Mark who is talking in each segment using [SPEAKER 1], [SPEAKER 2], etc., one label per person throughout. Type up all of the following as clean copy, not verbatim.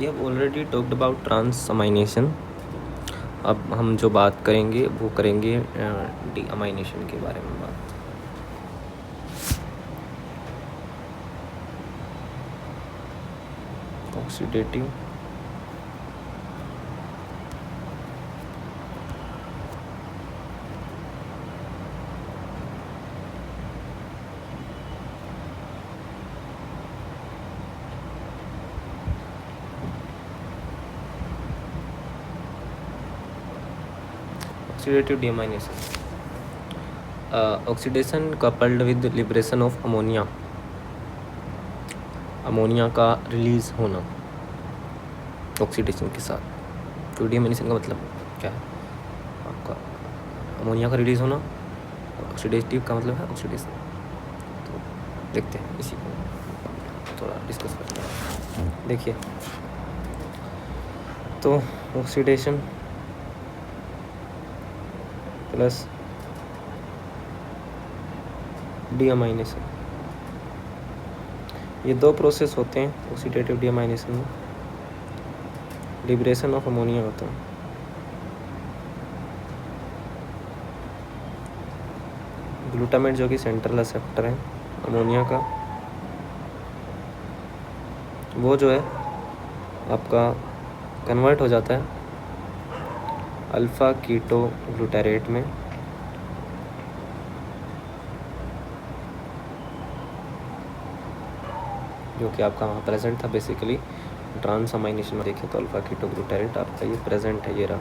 [SPEAKER 1] We have already talked about transamination. अब हम जो बात करेंगे वो करेंगे डीअमाइनेशन के बारे में बात। Oxidative oxidative deamination, oxidation coupled with liberation of ammonia, ammonia का रिलीज होना ऑक्सीडेशन के साथ। तो डीअमाइनेशन का मतलब क्या है आपका? अमोनिया का रिलीज होना। ऑक्सीडेटिव का मतलब है ऑक्सीडेशन। तो देखते हैं, इसी को थोड़ा डिस्कस करते हैं। देखिए, तो ऑक्सीडेशन प्लस डीअमाइनेशन, ये दो प्रोसेस होते हैं ऑक्सीडेटिव डीअमाइनेशन में। लिबरेशन ऑफ अमोनिया होता है, ग्लूटामेट जो कि सेंट्रल रिसेप्टर है अमोनिया का, वो जो है आपका कन्वर्ट हो जाता है अल्फ़ा कीटो ग्लूटारेट में, जो कि आपका वहाँ प्रेजेंट था बेसिकली ट्रांसअमाइनेशन में। देखें तो अल्फ़ा कीटो ग्लूटारेट आपका ये प्रेजेंट है, ये रहा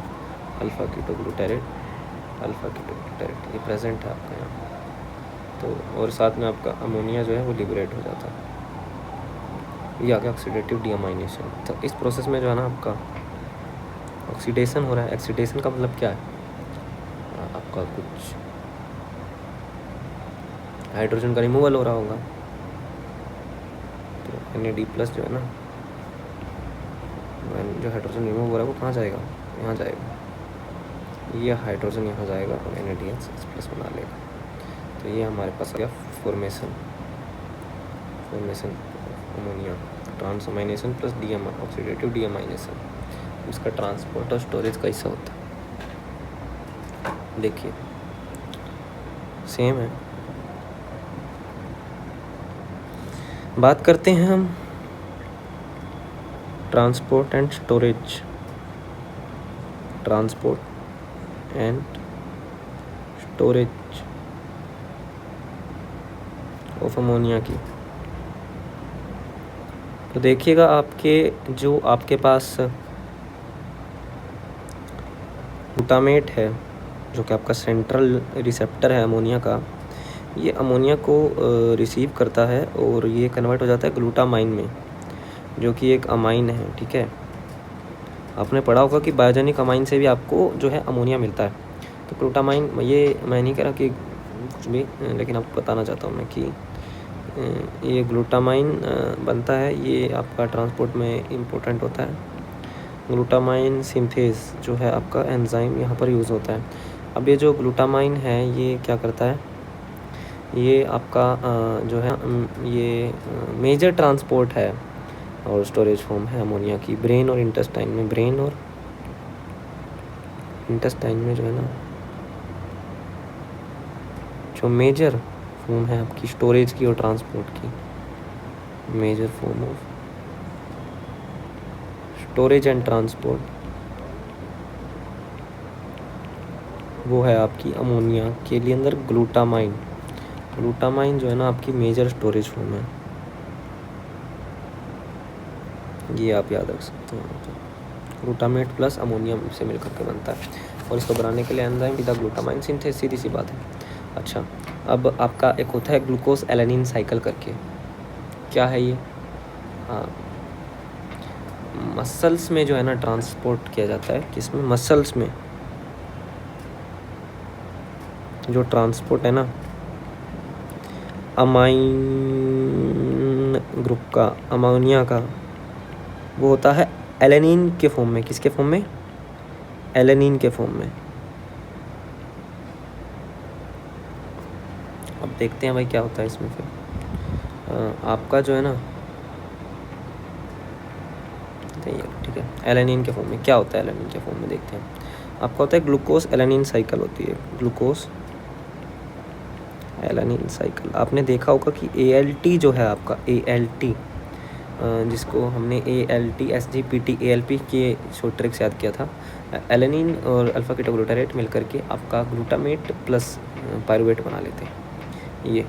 [SPEAKER 1] अल्फ़ा कीटो ग्लूटारेट, अल्फ़ा कीटो ग्लूटारेट ये प्रेजेंट है आपका यहाँ। तो और साथ में आपका अमोनिया जो है वो लिबरेट हो जाता है। ये आ गया ऑक्सीडेटिव डीअमाइनेशन। तो इस प्रोसेस में जो है ना आपका ऑक्सीडेशन हो रहा है। ऑक्सीडेशन का मतलब क्या है? आपका कुछ हाइड्रोजन का रिमूवल हो रहा होगा। तो Na+ जो है ना, जो हाइड्रोजन रिमूव हो रहा है वो कहाँ जाएगा? यहाँ जाएगा, ये हाइड्रोजन यहाँ जाएगा और NaDH+ बना लेगा। तो ये हमारे पास आ गया फॉर्मेशन अमोनिया, ट्रांसअमाइनेशन प्लस ऑक्सीडेटिव डीअमाइनेशन। इसका ट्रांसपोर्ट और स्टोरेज कैसा होता है? देखिए सेम है। बात करते हैं हम transport and storage, transport and storage of ammonia की। तो देखिएगा आपके पास ग्लूटामेट है जो कि आपका सेंट्रल रिसेप्टर है अमोनिया का, ये अमोनिया को रिसीव करता है और ये कन्वर्ट हो जाता है ग्लूटामाइन में, जो कि एक अमाइन है। ठीक है, आपने पढ़ा होगा कि बायोजेनिक अमाइन से भी आपको जो है अमोनिया मिलता है। तो ग्लूटामाइन, ये मैं नहीं कह रहा कि कुछ भी, लेकिन आपको बताना चाहता हूँ मैं कि ये ग्लूटामाइन बनता है, ये आपका ट्रांसपोर्ट में इम्पोर्टेंट होता है। ग्लूटामाइन सिंथेज जो है आपका एंजाइम यहाँ पर यूज़ होता है। अब ये जो ग्लूटामाइन है ये क्या करता है? ये आपका जो है ये मेजर ट्रांसपोर्ट है और स्टोरेज फॉर्म है अमोनिया की ब्रेन और इंटेस्टाइन में। ब्रेन और इंटेस्टाइन में जो है ना, जो मेजर फॉर्म है आपकी स्टोरेज की और ट्रांसपोर्ट की, major form of storage and transport, वो है आपकी अमोनिया के लिए अंदर ग्लूटामाइन। ग्लूटामाइन जो है ना आपकी मेजर स्टोरेज फॉर्म है, ये आप याद रख सकते हैं। तो ग्लूटामेट प्लस अमोनिया से मिलकर के बनता है और इसको बनाने के लिए एंजाइम विद ग्लूटामाइन सिंथेस, सीधी सी बात है। अच्छा, अब आपका एक होता है ग्लूकोज एलानिन साइकिल करके, क्या है ये? हाँ, मसल्स में जो है ना ट्रांसपोर्ट किया जाता है। किसमें? मसल्स में जो ट्रांसपोर्ट है ना अमाइन ग्रुप का, अमोनिया का, वो होता है एलेनिन के फॉर्म में। किसके फॉर्म में? एलेनिन के फॉर्म में। अब देखते हैं भाई क्या होता है इसमें फिर। आपका जो है ना, हैं ये, ठीक है। एलेनिन के फॉर्म में क्या होता है, एलेनिन के फॉर्म में देखते हैं। आपका होता है ग्लूकोज एलेनिन साइकिल होती है, ग्लूकोज एलेनिन साइकिल। आपने देखा होगा कि ALT जो है आपका, ALT जिसको हमने ALT SGPT ALP के शॉर्ट ट्रिक्स याद किया था। एलेनिन और अल्फा कीटोग्लूटारेट मिल करके आपका ग्लूटामेट प्लस पायरुवेट बना लेते हैं। ये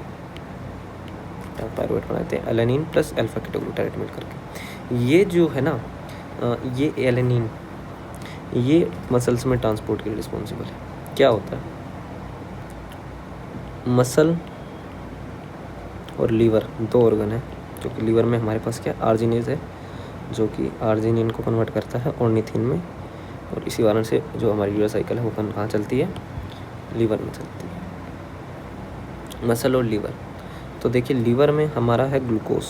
[SPEAKER 1] पायरुवेट बनाते हैं एलेनिन प्लस अल्फा कीटोग्लूटारेट मिल करके। ये जो है ना, ये एलेनिन ये मसल्स में ट्रांसपोर्ट के लिए रिस्पॉन्सिबल है। क्या होता है, मसल और लीवर दो ऑर्गन है, जो कि लीवर में हमारे पास क्या आर्जिनेज है, जो कि आर्जिनिन को कन्वर्ट करता है ऑर्निथिन में, और इसी कारण से जो हमारी लीवर साइकिल है वो कहाँ चलती है, लीवर में चलती है, मसल और लीवर। तो देखिए लीवर में हमारा है ग्लूकोज,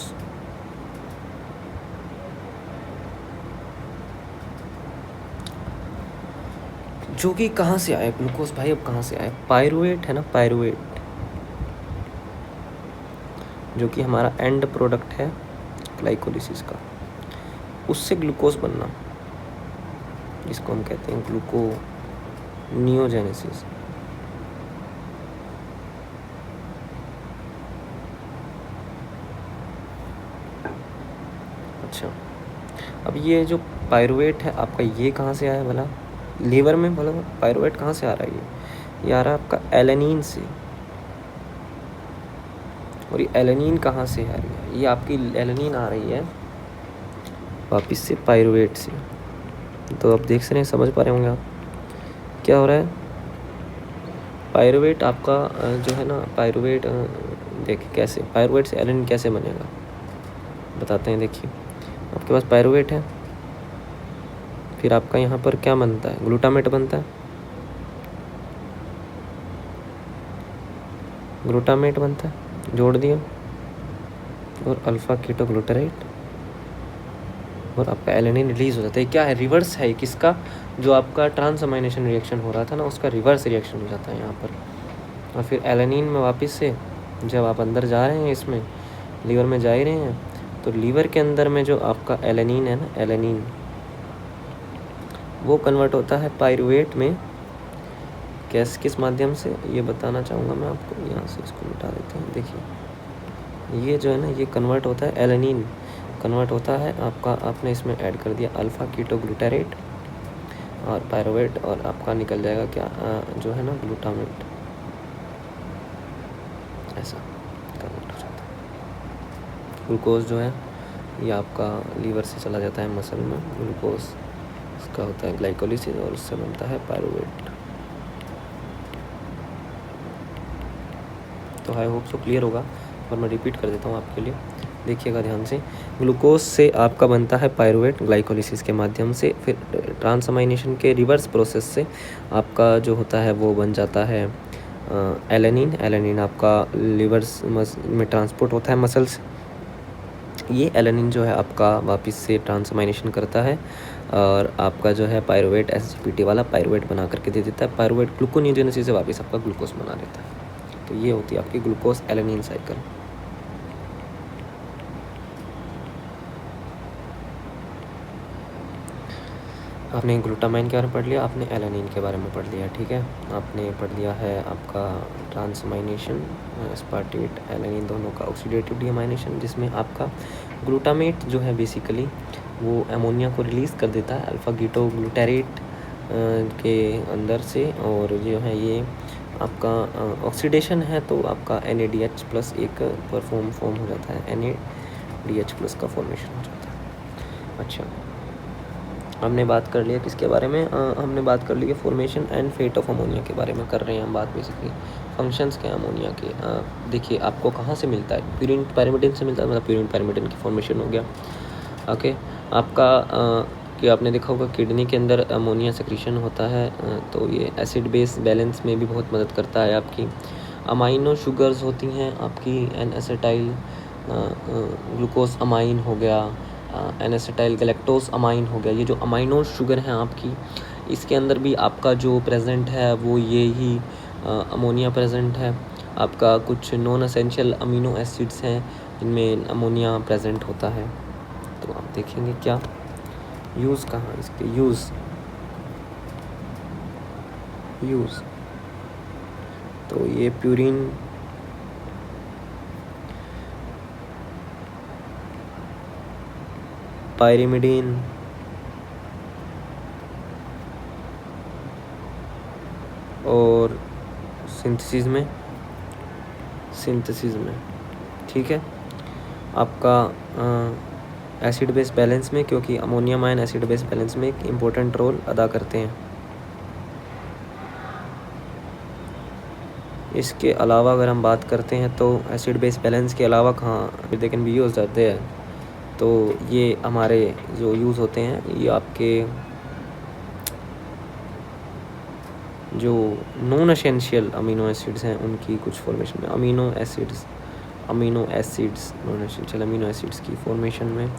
[SPEAKER 1] जो कि कहाँ से आया ग्लूकोज भाई, अब कहाँ से आया, पायरुवेट है ना, पायरुवेट जो कि हमारा एंड प्रोडक्ट है ग्लाइकोलिसिस का, उससे ग्लूकोज बनना, इसको हम कहते हैं ग्लूकोनियोजेनेसिस। अच्छा, अब ये जो पायरुवेट है आपका, ये कहाँ से आया भला, लीवर में भला पायरुवेट कहाँ से आ रहा है, ये आ रहा है आपका एलेनिन से। और ये एलेनिन कहाँ से आ रही है, ये आपकी एलेनिन आ रही है वापस से पायरुवेट से। तो आप देख सकते हैं, समझ पा रहे होंगे आप क्या हो रहा है। पायरुवेट आपका जो है ना, पायरुवेट देखिए कैसे, पायरुवेट से एलेनिन कैसे बनेगा बताते हैं। देखिए आपके पास पायरुवेट है, फिर आपका यहाँ पर क्या बनता है, ग्लूटामेट बनता है, ग्लूटामेट बनता है, जोड़ दिया, और अल्फा कीटोग्लूटारेट, और आपका एलेनिन रिलीज हो जाता है। क्या है, रिवर्स है किसका, जो आपका ट्रांसअमाइनेशन रिएक्शन हो रहा था ना, उसका रिवर्स रिएक्शन हो जाता है यहाँ पर। और फिर एलेनिन में वापस से जब आप अंदर जा रहे हैं, इसमें लीवर में जा ही रहे हैं, तो लीवर के अंदर में जो आपका एलेनिन है ना, एलेनिन वो कन्वर्ट होता है पायरुवेट में। किस माध्यम से, ये बताना चाहूँगा मैं आपको। यहाँ से इसको मिटा देते हैं। देखिए ये जो है ना, ये कन्वर्ट होता है, एलेनिन कन्वर्ट होता है आपका, आपने इसमें ऐड कर दिया अल्फा कीटोग्लूटारेट और पायरुवेट, और आपका निकल जाएगा क्या, जो है ना ग्लूटामेट, ऐसा कन्वर्ट हो जाता है। ग्लूकोज जो है ये आपका लीवर से चला जाता है मसल में, ग्लूकोज इसका होता है ग्लाइकोलिसिस, और उससे बनता है पायरुवेट। तो आई होप सो क्लियर होगा, और मैं रिपीट कर देता हूँ आपके लिए, देखिएगा ध्यान से। ग्लूकोज से आपका बनता है पायरुवेट ग्लाइकोलिसिस के माध्यम से, फिर ट्रांसअमाइनेशन के रिवर्स प्रोसेस से आपका जो होता है वो बन जाता है एलेनिन। एलेनिन आपका लीवर में ट्रांसपोर्ट होता है मसल से। ये एलेनिन जो है आपका वापस से ट्रांसअमाइनेशन करता है, और आपका जो है पायरुवेट SGPT वाला पायरुवेट बना करके दे देता है। पायरुवेट ग्लूकोनियोजेनेसिस से वापस आपका ग्लूकोज बना देता है। तो ये होती है आपकी ग्लूकोज एलेनिन साइकिल। आपने ग्लूटामाइन के बारे में पढ़ लिया, आपने एलेनिन के बारे में पढ़ लिया, ठीक है। आपने पढ़ लिया है आपका ट्रांसअमाइनेशन, एस्पार्टेट एलेनिन दोनों का ऑक्सीडेटिव डीअमाइनेशन, जिसमें आपका ग्लूटामेट जो है बेसिकली वो अमोनिया को रिलीज़ कर देता है अल्फा कीटोग्लूटारेट के अंदर से, और जो है ये आपका ऑक्सीडेशन है, तो आपका NADH प्लस एक फॉर्म हो जाता है, NADH प्लस का फॉर्मेशन हो जाता है। अच्छा, हमने बात कर लिया किसके बारे में, हमने बात कर ली है formation and fate of ammonia के बारे में कर रहे हैं हम बात, बेसिकली फंक्शंस क्या अमोनिया के। देखिए आपको कहाँ से मिलता है, प्यूरिन पैरामीडिन से मिलता है, मतलब प्यूरिन पैरामीडिन की फॉर्मेशन हो गया। ओके, आपका कि आपने देखा होगा किडनी के अंदर अमोनिया सेक्रेशन होता है, तो ये एसिड बेस बैलेंस में भी बहुत मदद करता है। आपकी अमाइनो शुगर्स होती हैं आपकी, एन एसिटाइल ग्लूकोज अमाइन हो गया, एन एसिटाइल गैलेक्टोज अमाइन हो गया। ये जो अमाइनो शुगर हैं आपकी, इसके अंदर भी आपका जो प्रेजेंट है वो ये ही अमोनिया प्रेजेंट है। आपका कुछ नॉन एसेंशियल अमीनो एसिड्स हैं जिनमें अमोनिया प्रेजेंट होता है। तो आप देखेंगे क्या, यूज़ कहाँ इसके, यूज़ तो ये प्यूरिन पायरिमिडीन और सिंथेसिस में ठीक है आपका एसिड बेस बैलेंस में, क्योंकि ammonium ion acid base balance में एक इम्पोर्टेंट रोल अदा करते हैं। इसके अलावा अगर हम बात करते हैं तो एसिड बेस बैलेंस के अलावा कहाँ दे कैन बी यूज जाते हैं, तो ये हमारे जो यूज़ होते हैं ये आपके जो नॉन एसेंशियल अमीनो एसिड्स हैं उनकी कुछ फॉर्मेशन में, amino acids non essential amino acids की फॉर्मेशन में,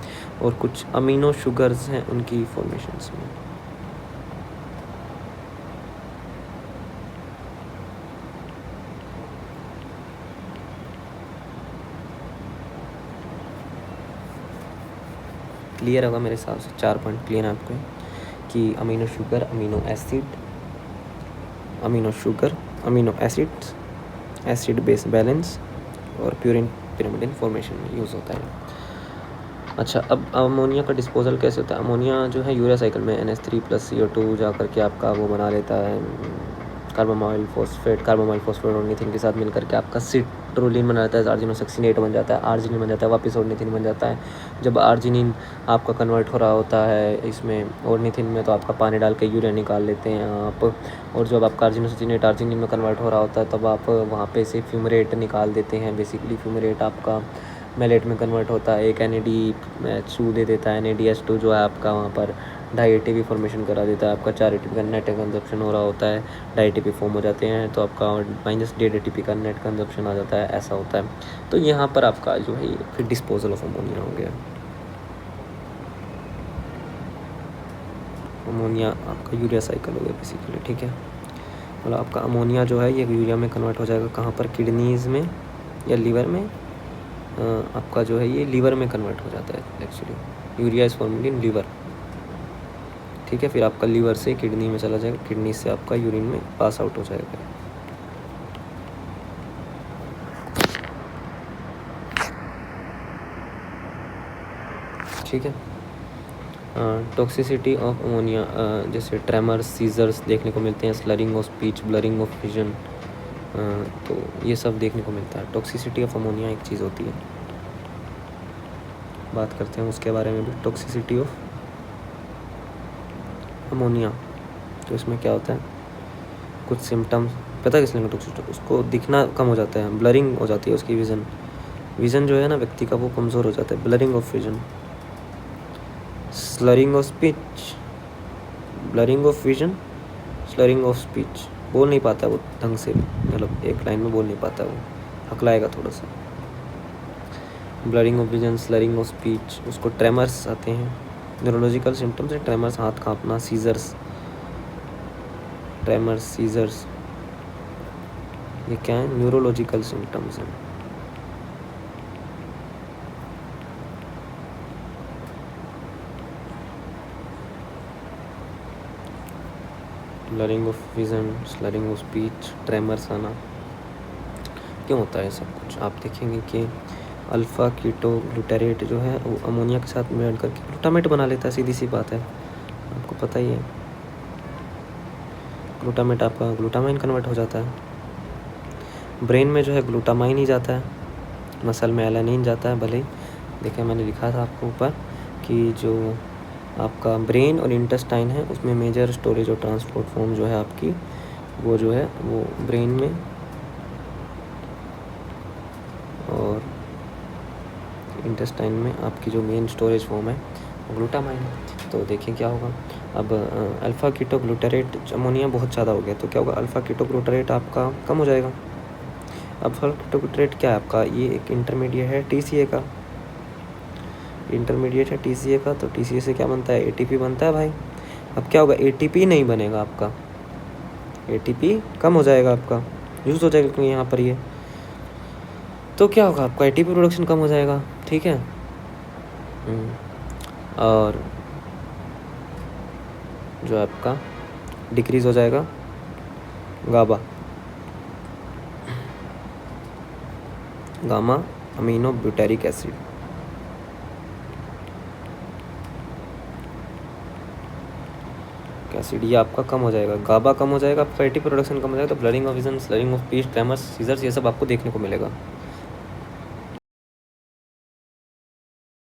[SPEAKER 1] और कुछ अमीनो शुगर्स हैं उनकी फॉर्मेशंस में। क्लियर होगा मेरे हिसाब से, 4 पॉइंट क्लियर है आपको कि amino sugar, amino acids, acid base balance और प्यूरिन पिरामिडल फॉर्मेशन में यूज़ होता है। अच्छा, अब अमोनिया का डिस्पोजल कैसे होता है? अमोनिया जो है यूरिया साइकिल में NH3+CO2 जा करके आपका वो बना लेता है कार्बोमाइल फॉस्फेट ऑर्निथिन के साथ मिलकर के आपका सिट्रोलिन बना लेता है, आर्जिनोसक्सिनेट बन जाता है, आर्जिनिन बन जाता है, वापस ऑर्निथिन बन जाता है। जब आर्जिनिन आपका कन्वर्ट हो रहा होता है इसमें ऑर्निथिन में, तो आपका पानी डाल के यूरिया निकाल लेते हैं आप, और जब आपका आर्जिनोसक्सिनेट आर्जिनिन में कन्वर्ट हो रहा होता है तब आप वहाँ पे से फ्यूमरेट निकाल देते हैं। बेसिकली फ्यूमरेट आपका मेलेट में कन्वर्ट होता है, एक NADH2 दे देता है, NADH2 जो है आपका वहाँ पर डाई ATP फॉर्मेशन करा देता है, आपका 4 ATP का नेट कंजप्शन हो रहा होता है, डाई ATP फॉर्म हो जाते हैं, तो आपका -1.5 ATP का नेट कंजप्शन आ जाता है, ऐसा होता है। तो यहाँ पर आपका जो है फिर डिस्पोजल ऑफ अमोनिया हो गया। अमोनिया आपका यूरिया साइकिल हो गया बेसिकली, ठीक है। मतलब आपका अमोनिया जो है ये यूरिया में कन्वर्ट हो जाएगा, कहाँ पर, किडनीज़ में या लीवर में। आपका जो है ये लीवर में कन्वर्ट हो जाता है actually, urea is formed in liver, ठीक है। फिर आपका लीवर से किडनी में चला जाएगा, किडनी से आपका यूरिन में पास आउट हो जाएगा। ठीक है। टॉक्सिसिटी ऑफ अमोनिया, जैसे ट्रेमर्स, सीजर्स देखने को मिलते हैं, slurring of speech, blurring of vision, तो ये सब देखने को मिलता है। टॉक्सिसिटी ऑफ अमोनिया एक चीज़ होती है, बात करते हैं उसके बारे में भी। टॉक्सिसिटी ऑफ अमोनिया, तो इसमें क्या होता है, कुछ सिम्टम्स पता है किस लिए टॉक्सिसिटी, उसको दिखना कम हो जाता है, ब्लरिंग हो जाती है उसकी विज़न जो है ना व्यक्ति का वो कमज़ोर हो जाता है, blurring of vision, slurring of speech, blurring of vision, slurring of speech, बोल नहीं पाता वो ढंग से, मतलब एक लाइन में बोल नहीं पाता, वो हकलाएगा थोड़ा सा। Blurring of vision, slurring of speech, उसको ट्रेमर्स आते हैं, न्यूरोलॉजिकल सिम्टम्स है, ट्रेमर्स, हाथ कांपना, सीजर्स, ट्रेमर्स, सीजर्स, ये क्या है, न्यूरोलॉजिकल सिम्टम्स हैं। Blurring of vision, slurring of speech, tremors आना, क्यों होता है सब कुछ? आप देखेंगे कि अल्फ़ा कीटो ग्लूटारेट जो है वो अमोनिया के साथ मिल करके ग्लूटामेट बना लेता है, सीधी सी बात है, आपको पता ही है। ग्लूटामेट आपका ग्लूटामाइन कन्वर्ट हो जाता है, ब्रेन में जो है ग्लूटामाइन ही जाता है, मसल में एलानिन जाता है। भले देखिए मैंने लिखा था आपको ऊपर कि जो आपका ब्रेन और इंटेस्टाइन है उसमें मेजर स्टोरेज और ट्रांसपोर्ट फॉर्म जो है आपकी वो जो है वो ब्रेन में और इंटेस्टाइन में आपकी जो मेन स्टोरेज फॉर्म है वो ग्लूटामाइन है। तो देखिए क्या होगा, अब अल्फ़ा कीटो ग्लूटारेट अमोनिया बहुत ज़्यादा हो गया तो क्या होगा, अल्फ़ा कीटो ग्लूटारेट आपका कम हो जाएगा। अल्फ़ा कीटो ग्लूटारेट क्या है आपका, ये एक इंटरमीडिएट है TCA का, तो TCA से क्या बनता है, ATP बनता है भाई। अब क्या होगा, ATP नहीं बनेगा आपका, ATP कम हो जाएगा आपका, यूज़ हो जाएगा क्योंकि यहाँ पर ये, तो क्या होगा आपका ATP प्रोडक्शन कम हो जाएगा, ठीक है। और जो आपका डिक्रीज़ हो जाएगा। GABA, gamma amino butyric acid, acid ये आपका कम हो जाएगा। गाबा कम हो जाएगा, फैटी प्रोडक्शन कम हो जाएगा, तो blurring of vision, slurring of speech, tremors, seizures, ये सब आपको देखने को मिलेगा।